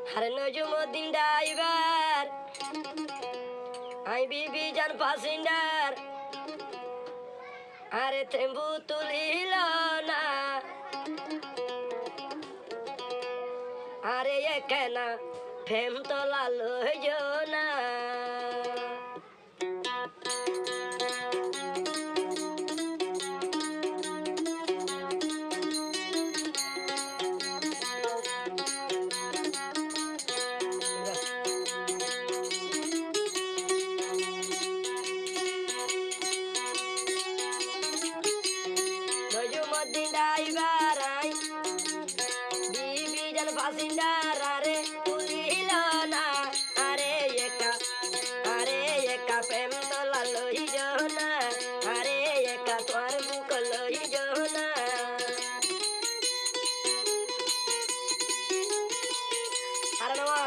আরে নজুমুদ্দিন driver I বিবি জান passenger আরে থেম্বু তুলিল না আরে এখানা ফেম তোলা লইজ না নজুমুদ্দিন ড্রাইভার আই বিবি জান প্যাসেঞ্জার আরে তুলিল না আরে একা প্রেম তোলা লইজ না আরে একা তোর বুক লইজ না আরে নমা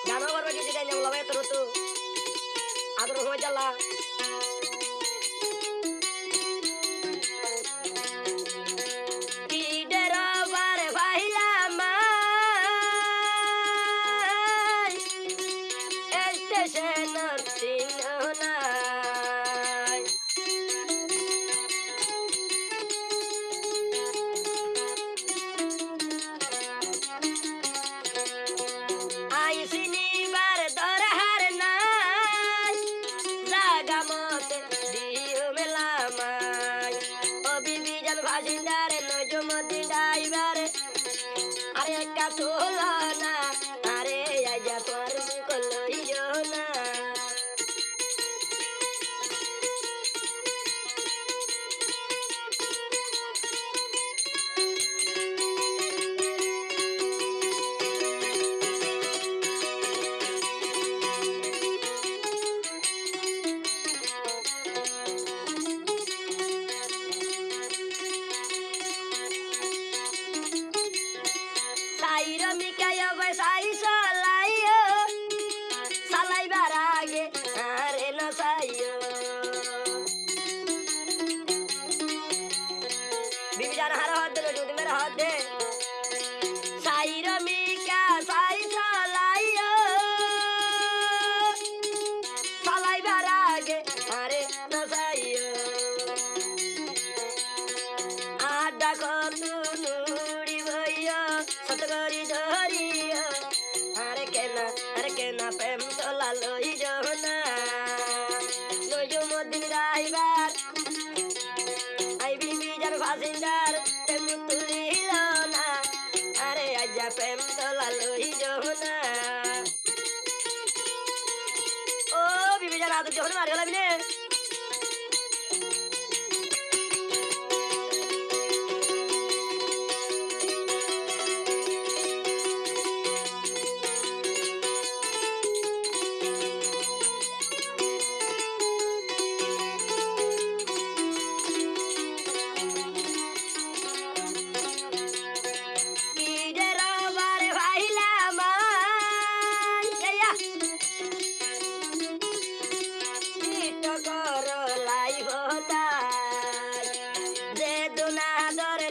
গানো করবে কিছু টাইম যাবো তোর তো আদর হয়ে জ্বালা নজুমুদ্দিন ড্রাইভার আরে একা তোলা না আরে আইজা তোর বুক লইজ না সালাইবার আগে আরে না সাইও বিবি জান হার হাত দে যদি মেরা হাত দে সাইর মিকা সাই সালাইও সালাইবার আগে আরে না সাইও আড্ডা কত নুড়ি ভইয়া সতগরি ধরিয়া আরে কেনা প্রেম তোলা লইজ না নজুমুদ্দিন ড্রাইভার আই বিবি জান প্যাসেঞ্জার প্রেম তুলিল না আরে আজা প্রেম তোলা লইজ না ও বিবি জান আদর যখন মারি হলাবি নে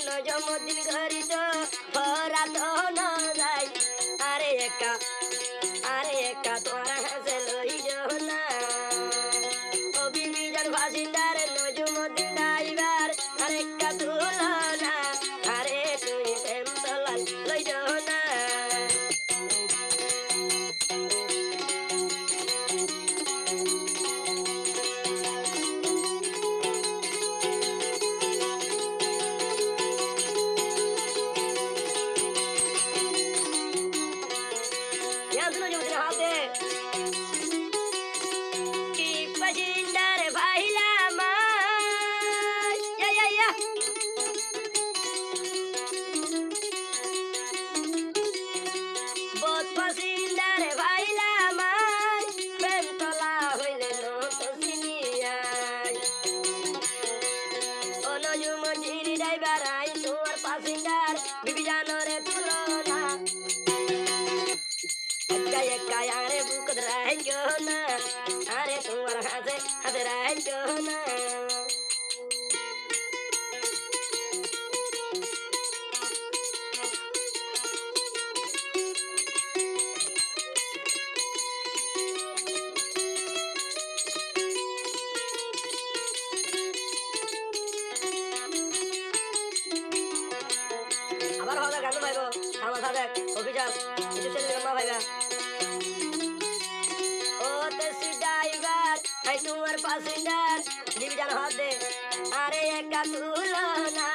নজুমুদ্দিন ঘরি তো ফরা তো নাই আরে একা তোর হাসে লইজ না ও বিবি জান প্যাসেঞ্জার নজুমুদ্দিন ড্রাইভার আরে একা তুল না আরে তুই প্রেম তোলা লইজ না কি প্যাসেঞ্জার ভাইলা মা বহুত প্যাসেঞ্জার ভাইলা মা প্রেম তোলা হইলে নত সিনিয়ায় ও নজুমুদ্দিন ড্রাইভার আই তোর প্যাসেঞ্জার বিবি জানরে তুলনা একা আরে বুক রাইজ না আরে তোমার হাতে রাইজ না কথা দেখ অফিসার কিছু ছেলে মা ভাইবা ও তেসি ড্রাইভার আই তোমার প্যাসেঞ্জার ডিভিশন হাত দে আরে একা তুলো না